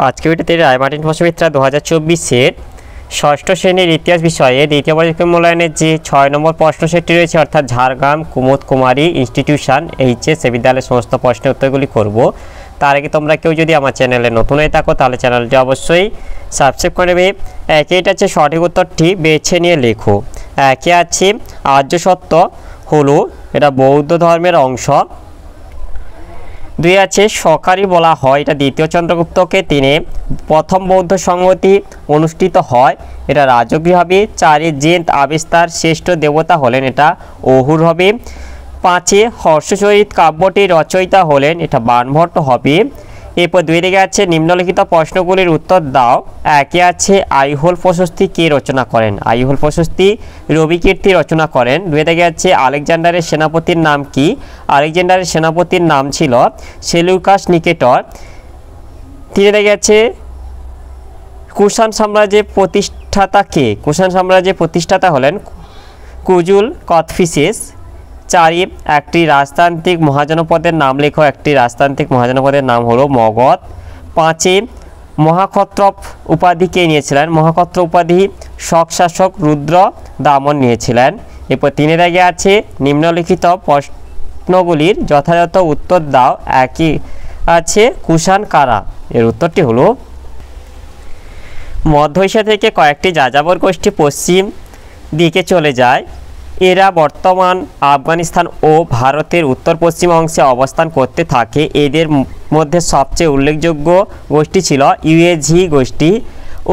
আজকে ভিডিওতে রায়মার্টিন প্রশ্নবিদ্যা 2024-এর ষষ্ঠ শ্রেণীর ইতিহাস বিষয়ে দ্বিতীয় পর্যায় মূল্যায়নের যে 6 নম্বর প্রশ্ন সেটটি রয়েছে, অর্থাৎ ঝাড়গ্রাম কুমুদ কুমারী ইনস্টিটিউশন এইচএস বিদ্যালয়ের সমস্ত প্রশ্নের উত্তরগুলি করব। তার আগে তোমরা কেউ যদি আমার চ্যানেলে নতুন হয়ে থাকো তাহলে চ্যানেলটি অবশ্যই সাবস্ক্রাইব করে নেবে। এটা হচ্ছে সঠিক উত্তরটি বেছে নিয়ে লেখো। একে আছে আর্য সত্য হলো এটা বৌদ্ধ ধর্মের অংশ। 2 আছে সকারি বলা হয়, এটা দ্বিতীয় চন্দ্রগুপ্তকে তিনি প্রথম বৌদ্ধ সংহতি অনুষ্ঠিত হয়, এটা রাজকীয় হবে। 4 জেন্ট আবিষ্কার শ্রেষ্ঠ দেবতা হলেন, এটা অহুর হবে। 5 হর্ষচরিত কাব্যটির রচয়িতা হলেন, এটা বাণভট্ট হবে। এরপর 2 দিকে আছে নিম্নলিখিত প্রশ্নগুলির উত্তর দাও। একে আছে আইহোল প্রশস্তি কে রচনা করেন? আইহোল প্রশস্তি রবিকীর্তি রচনা করেন। 2 দিকে আছে আলেকজান্ডারের সেনাপতির নাম কি? আলেকজান্ডারের সেনাপতির নাম ছিল সেলুকাস নিকেটর। 3 দিকে আছে কুষাণ সাম্রাজ্যের প্রতিষ্ঠাতা কে? কুষাণ সাম্রাজ্যের প্রতিষ্ঠাতা হলেন কুজুল কথফিসিস। 4 একটি রাজতান্ত্রিক মহাজনপদের নাম লেখো। একটি রাজতান্ত্রিক মহাজনপদের নাম হলো মগধ। 5 মহাক্ষত্রপ উপাধি কে নিয়েছিলেন? মহাক্ষত্র উপাধি শক শাসক রুদ্র দামন নিয়েছিলেন। এরপর 3 দাগে আছে নিম্নলিখিত প্রশ্নগুলির যথাযথ উত্তর দাও। একই আছে কুষাণ কারা? এর উত্তরটি হলো মধ্য এশিয়া থেকে কয়েকটি যাযাবর গোষ্ঠী পশ্চিম দিকে চলে যায়। এরা বর্তমান আফগানিস্তান ও ভারতের উত্তর পশ্চিম অংশে অবস্থান করতে থাকে। এদের মধ্যে সবচেয়ে উল্লেখযোগ্য গোষ্ঠী ছিল ইউএঝি গোষ্ঠী।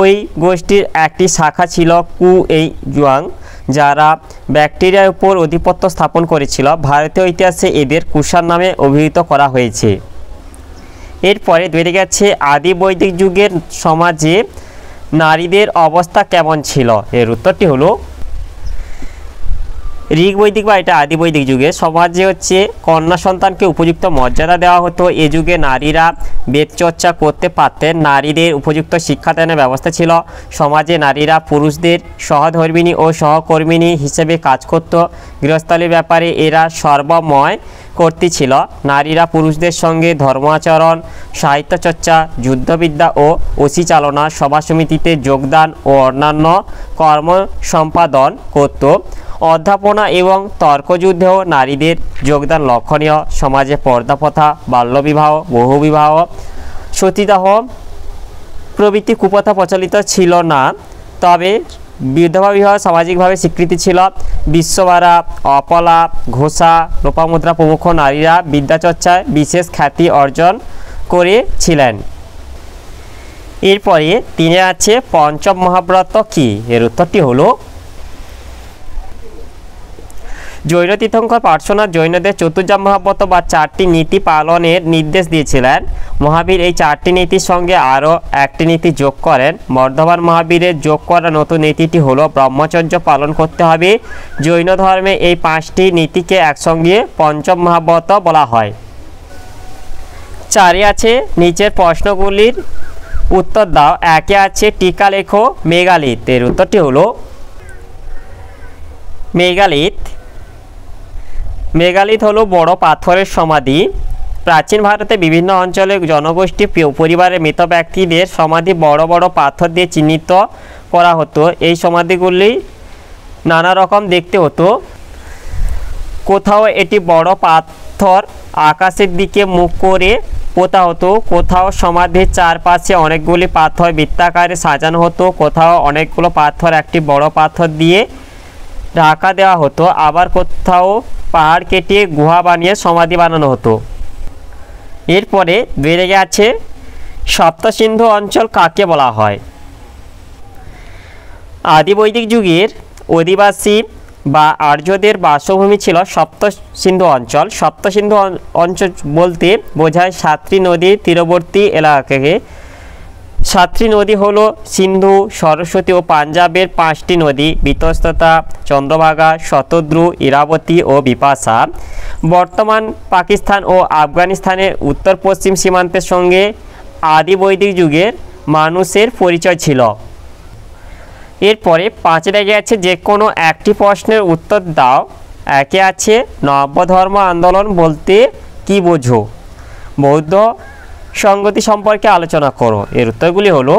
ওই গোষ্ঠীর একটি শাখা ছিল কুয়েইজুয়াং, যারা ব্যাকটেরিয়ার উপর আধিপত্য স্থাপন করেছিল। ভারতীয় ইতিহাসে এদের কুষাণ নামে অভিহিত করা হয়েছে। এরপরে বেড়ে গেছে আদি বৈদিক যুগের সমাজে নারীদের অবস্থা কেমন ছিল? এর উত্তরটি হলো ঋগ বৈদিক বা এটা আদি বৈদিক যুগে সমাজে হচ্ছে কন্যা সন্তানকে উপযুক্ত মর্যাদা দেওয়া হতো। এ যুগে নারীরা বেদ চর্চা করতে পারতেন। নারীদের উপযুক্ত শিক্ষাদানের ব্যবস্থা ছিল। সমাজে নারীরা পুরুষদের সহধর্মিণী ও সহকর্মিণী হিসেবে কাজ করত। গৃহস্থালির ব্যাপারে এরা সর্বময় কর্তৃ ছিল। নারীরা পুরুষদের সঙ্গে ধর্ম আচরণ, সাহিত্য চর্চা, যুদ্ধবিদ্যা ও অসি চালনা, সভা সমিতিতে যোগদান ও অন্যান্য কর্ম সম্পাদন করত। অধ্যাপনা এবং তর্কযুদ্ধেও নারীদের যোগদান লক্ষণীয়। সমাজে পর্দা প্রথা, বাল্যবিবাহ, বহুবিবাহ, সতীদাহ প্রভৃতি কুপ্রথা প্রচলিত ছিল না। তবে বিধবা বিবাহ সামাজিকভাবে স্বীকৃতি ছিল। বিশ্ববারা, অপলা, ঘোষা, লোপামুদ্রা প্রমুখ নারীরা বিদ্যাচর্চায় বিশেষ খ্যাতি অর্জন করেছিলেন। এরপরে 3 আছে পঞ্চম মহাব্রত কি? এর উত্তরটি হলো জৈন তীর্থঙ্কর পার্শ্বনাথ জৈনদের চতুর্থ মহাব্রত বা 4টি নীতি পালনের নির্দেশ দিয়েছিলেন। মহাবীর এই 4টি নীতির সঙ্গে আরও একটি নীতি যোগ করেন। বর্ধমান মহাবীরের যোগ করা নতুন নীতিটি হলো ব্রহ্মচর্য পালন করতে হবে। জৈন ধর্মে এই 5টি নীতিকে একসঙ্গে পঞ্চম মহাব্রত বলা হয়। 4 আছে নিচের প্রশ্নগুলির উত্তর দাও। একে আছে টিকা লেখো মেগালিথ। এর উত্তরটি হলো মেগালিথ হলো বড় পাথরের সমাধি। প্রাচীন ভারতে বিভিন্ন অঞ্চলে জনগোষ্ঠী পরিবারের মৃত ব্যক্তিদের সমাধি বড় বড় পাথর দিয়ে চিহ্নিত করা হতো। এই সমাধিগুলি নানা রকম দেখতে হতো। কোথাও এটি বড় পাথর আকাশের দিকে মুখ করে পোতা হতো, কোথাও সমাধির চারপাশে অনেকগুলি পাথর বৃত্তাকারে সাজানো হতো, কোথাও অনেকগুলো পাথর একটি বড় পাথর দিয়ে ঢাকা দেওয়া হতো, আবার কোথাও পাহাড় কেটে গুহা বানিয়ে সমাধি বানানো হতো। এরপরে বেড়ে গেছে সপ্তসিন্ধু অঞ্চল কাকে বলা হয়? আদি বৈদিক যুগের অধিবাসী বা আর্যদের বাসভূমি ছিল সপ্তসিন্ধু অঞ্চল। সপ্তসিন্ধু অঞ্চল বলতে বোঝায় 7টি নদীর তীরবর্তী এলাকাকে। 7টি নদী হলো সিন্ধু, সরস্বতী ও পাঞ্জাবের 5টি নদী বিতস্ততা, চন্দ্রভাগা, শতদ্রু, ইরাবতী ও বিপাশা। বর্তমান পাকিস্তান ও আফগানিস্তানের উত্তর পশ্চিম সীমান্তের সঙ্গে আদি বৈদিক যুগের মানুষের পরিচয় ছিল। এরপরে 5 দাগে আছে যে কোনো একটি প্রশ্নের উত্তর দাও। একে আছে নব্য ধর্ম আন্দোলন বলতে কি বোঝো? বৌদ্ধ সংগতি সম্পর্কে আলোচনা করো। এর উত্তরগুলি হলো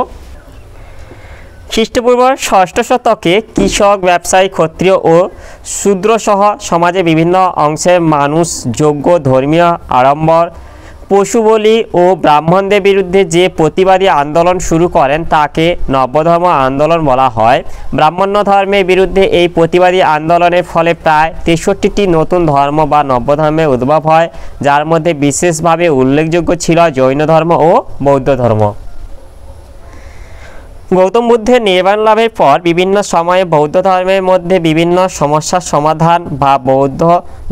খ্রিস্টপূর্ব ষষ্ঠ শতকে কৃষক, ব্যবসায়ী, ক্ষত্রিয় ও শূদ্রসহ সমাজের বিভিন্ন অংশের মানুষ যজ্ঞ, ধর্মীয় আড়ম্বর, পশু বলি ও ব্রাহ্মণদের বিরুদ্ধে যে প্রতিবাদী আন্দোলন শুরু করেন তাকে নবধর্ম আন্দোলন বলা হয়। ব্রাহ্মণ্য ধর্মের বিরুদ্ধে এই প্রতিবাদী আন্দোলনের ফলে প্রায় 63টি নতুন ধর্ম বা নবধর্মের উদ্ভব হয়, যার মধ্যে বিশেষভাবে উল্লেখযোগ্য ছিল জৈন ধর্ম ও বৌদ্ধ ধর্ম। গৌতম বুদ্ধের নির্বাণ লাভের পর বিভিন্ন সময়ে বৌদ্ধ ধর্মের মধ্যে বিভিন্ন সমস্যার সমাধান বা বৌদ্ধ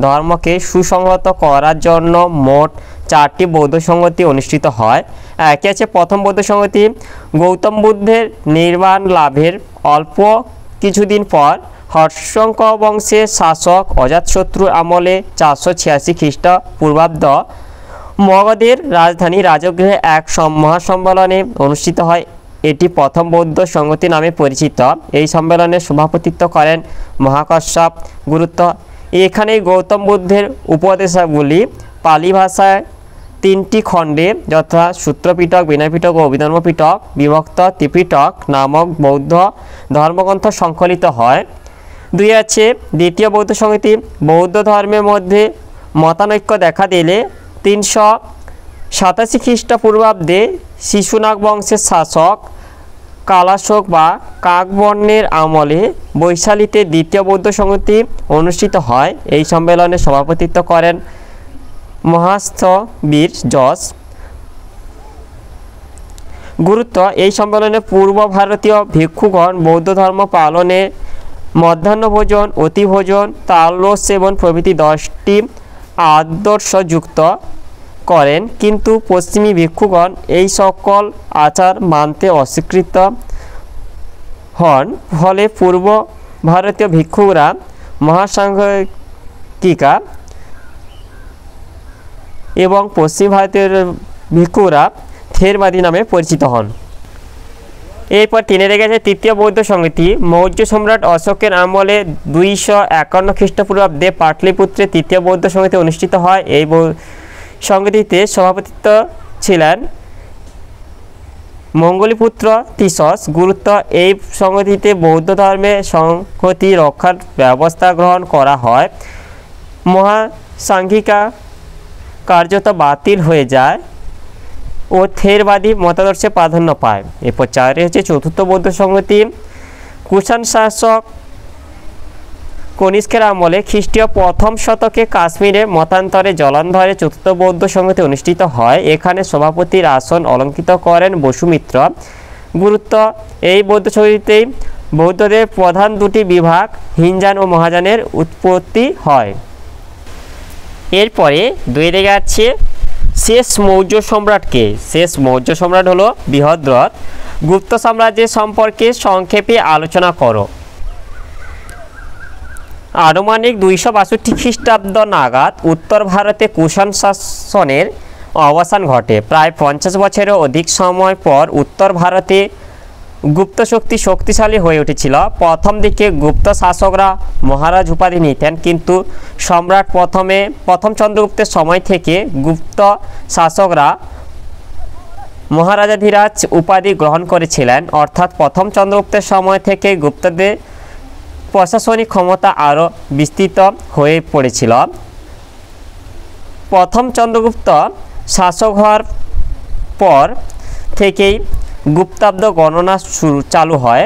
ধর্মকে সুসংহত করার জন্য মোট 4টি বৌদ্ধ সংগতি অনুষ্ঠিত হয়। একে আছে প্রথম বৌদ্ধ সংগতি। গৌতম বুদ্ধের নির্বাণ লাভের অল্প কিছুদিন পর হর্ষঙ্ক বংশের শাসক অজাতশত্রু আমলে 486 খ্রিস্টপূর্বাব্দ মগধের রাজধানী রাজগৃহে এক মহাসম্মেলনে অনুষ্ঠিত হয়। এটি প্রথম বৌদ্ধ সংগতি নামে পরিচিত। এই সম্মেলনে সভাপতিত্ব করেন মহাকশ্যপ গুরুত্ব। এখানে গৌতম বুদ্ধের উপদেশাবলী পালি ভাষায় 3টি খণ্ডে যথা সূত্রপিটক, বিনয়পিটক ও অভিধর্মপিটক বিভক্ত ত্রিপিটক নামক বৌদ্ধ ধর্মগ্রন্থ সংকলিত হয়। 2 আছে দ্বিতীয় বৌদ্ধ সংগতি। বৌদ্ধ ধর্মের মধ্যে মতানৈক্য দেখা দিলে 387 খ্রিস্টপূর্বাব্দে শিশুনাগ বংশের শাসক কালাশোক বা কাকবর্ণের আমলে বৈশালীতে দ্বিতীয় বৌদ্ধ সংগতি অনুষ্ঠিত হয়। এই সম্মেলনে সভাপতিত্ব করেন মহাস্থবির যশ গুরুত্ব। এই সম্মেলনে পূর্ব ভারতীয় ভিক্ষুগণ বৌদ্ধ ধর্ম পালনে মধ্যাহ্নভোজন, অতিভোজন, তালরস সেবন প্রভৃতি 10টি আদর্শ যুক্ত করেন, কিন্তু পশ্চিমী ভিক্ষুগণ এই সকল আচার মানতে অস্বীকৃত হন। ফলে পূর্ব ভারতীয় ভিক্ষুরা মহাসাংঘিকা এবং পশ্চিম ভারতীয় ভিক্ষুরা থেরবাদী নামে পরিচিত হন। এরপর 3 রেখে গেছে তৃতীয় বৌদ্ধ সংগতি। মৌর্য সম্রাট অশোকের আমলে 251 খ্রিস্টপূর্বাব্দে পাটলিপুত্রে তৃতীয় বৌদ্ধ সংগতি অনুষ্ঠিত হয়। এই সংগতিতে সভাপতিত্ব ছিলেন মঙ্গলীপুত্র তিসস গুরুত্ব। এই সংগতিতে বৌদ্ধ ধর্মের সংহতি রক্ষার ব্যবস্থা গ্রহণ করা হয়। মহাসাংঘিকা কার্যত বাতিল হয়ে যায় ও থেরবাদী মতাদর্শে প্রাধান্য পায়। এরপর 4 হচ্ছে চতুর্থ বৌদ্ধ সংগতি। কুষাণ শাসক কনিষ্কের আমলে খ্রিস্টীয় প্রথম শতকে কাশ্মীরে মতান্তরে জলন্ধরে চতুর্থ বৌদ্ধ সংগতি অনুষ্ঠিত হয়। এখানে সভাপতির আসন অলঙ্কৃত করেন বসুমিত্র গুরুত্ব। এই বৌদ্ধ সংগতিতেই বৌদ্ধদের প্রধান 2টি বিভাগ হিনযান ও মহাযানের উৎপত্তি হয়। এরপরে 2 রেখে আছে শেষ মৌর্য সম্রাটকে। শেষ মৌর্য সম্রাট হলো বৃহদ্রথ। গুপ্ত সাম্রাজ্যের সম্পর্কে সংক্ষেপে আলোচনা করো। আনুমানিক 262 খ্রিস্টাব্দ নাগাদ উত্তর ভারতে কুষাণ শাসনের অবসান ঘটে। প্রায় 50 বছরেরও অধিক সময় পর উত্তর ভারতে গুপ্ত শক্তি শক্তিশালী হয়ে উঠেছিল। প্রথম দিকে গুপ্ত শাসকরা মহারাজ উপাধি নিতেন, কিন্তু সম্রাট প্রথম চন্দ্রগুপ্তের সময় থেকে গুপ্ত শাসকরা মহারাজাধিরাজ উপাধি গ্রহণ করেছিলেন। অর্থাৎ প্রথম চন্দ্রগুপ্তের সময় থেকে গুপ্তদের প্রশাসনিক ক্ষমতা আরও বিস্তৃত হয়ে পড়েছিল। প্রথম চন্দ্রগুপ্ত শাসক হওয়ার পর থেকেই গুপ্তাব্দ গণনা চালু হয়।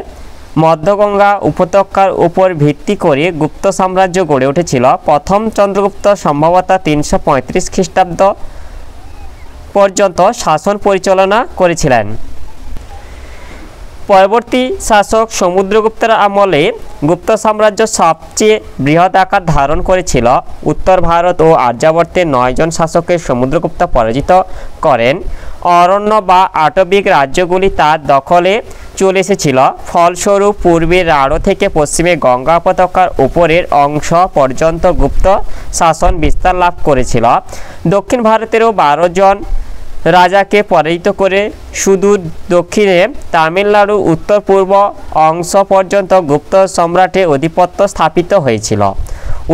মধ্যগঙ্গা উপত্যকার উপর ভিত্তি করে গুপ্ত সাম্রাজ্য গড়ে উঠেছিল। প্রথম চন্দ্রগুপ্ত সম্ভবত 335 খ্রিস্টাব্দ পর্যন্ত শাসন পরিচালনা করেছিলেন। পরবর্তী শাসক সমুদ্রগুপ্তের আমলে গুপ্ত সাম্রাজ্য সবচেয়ে বৃহৎ আকার ধারণ করেছিল। উত্তর ভারত ও আর্যাবর্তে 9 জন শাসকের সমুদ্রগুপ্ত পরাজিত করেন। অরণ্য বা আটবিক রাজ্যগুলি তার দখলে চলে এসেছিল। ফলস্বরূপ পূর্বে রাঢ় থেকে পশ্চিমে গঙ্গা উপত্যকার উপরের অংশ পর্যন্ত গুপ্ত শাসন বিস্তার লাভ করেছিল। দক্ষিণ ভারতেরও 12 জন রাজাকে পরাজিত করে সুদূর দক্ষিণে তামিলনাড়ু উত্তর পূর্ব অংশ পর্যন্ত গুপ্ত সম্রাটের আধিপত্য স্থাপিত হয়েছিল।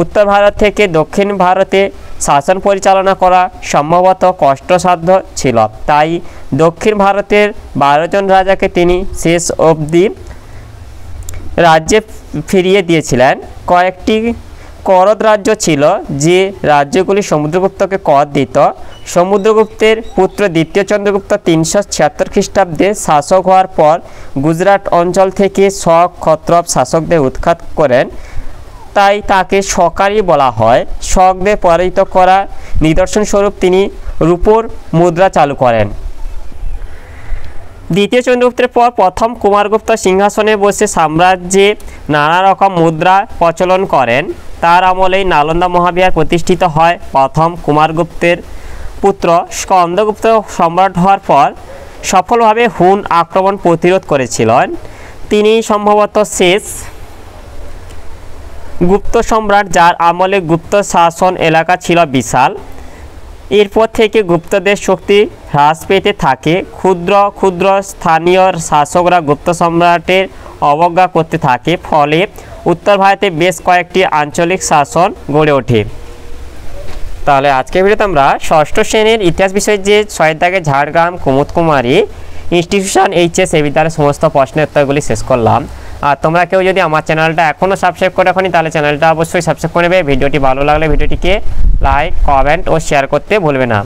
উত্তর ভারত থেকে দক্ষিণ ভারতে শাসন পরিচালনা করা সম্ভবত কষ্টসাধ্য ছিল। তাই দক্ষিণ ভারতের 12 জন রাজাকে তিনি শেষ অবধি রাজ্যে ফিরিয়ে দিয়েছিলেন। কয়েকটি করদ রাজ্য ছিল যে রাজ্যগুলি সমুদ্রগুপ্তকে কর দিত। সমুদ্রগুপ্তের পুত্র দ্বিতীয় চন্দ্রগুপ্ত 376 খ্রিস্টাব্দে শাসক হওয়ার পর গুজরাট অঞ্চল থেকে শক ক্ষত্রপ শাসকদের উৎখাত করেন, তাই তাকে শকারি বলা হয়। শকদের পরাজিত করা নিদর্শনস্বরূপ তিনি রূপোর মুদ্রা চালু করেন। দ্বিতীয় চন্দ্রগুপ্তের পর প্রথম কুমারগুপ্ত সিংহাসনে বসে সাম্রাজ্যে নানা রকম মুদ্রা প্রচলন করেন। তার আমলেই নালন্দা মহাবিহার প্রতিষ্ঠিত হয়। প্রথম কুমারগুপ্তের পুত্র স্কন্দগুপ্ত সম্রাট হওয়ার পর সফলভাবে হুন আক্রমণ প্রতিরোধ করেছিলেন। তিনি সম্ভবত শেষ গুপ্ত সম্রাট যার আমলে গুপ্ত শাসন এলাকা ছিল বিশাল। এরপর থেকে গুপ্তদের শক্তি হ্রাস পেতে থাকে। ক্ষুদ্র ক্ষুদ্র স্থানীয় শাসকরা গুপ্ত সম্রাটের অবজ্ঞা করতে থাকে, ফলে উত্তর ভারতে বেশ কয়েকটি আঞ্চলিক শাসন গড়ে ওঠে। তাহলে আজকের ভিডিওতে আমরা ষষ্ঠ শ্রেণীর ইতিহাস বিষয়ের যে 6 দাগে ঝাড়গ্রাম কুমুদকুমারী ইনস্টিটিউশন এইচএস এই বিদ্যালয়ের সমস্ত প্রশ্নের উত্তরগুলি শেষ করলাম। আর তোমরা কেউ যদি আমার চ্যানেলটা এখনও সাবস্ক্রাইব করে রাখোনি তাহলে চ্যানেলটা অবশ্যই সাবস্ক্রাইব করে নেবে। ভিডিওটি ভালো লাগলে ভিডিওটিকে লাইক, কমেন্ট ও শেয়ার করতে ভুলবে না।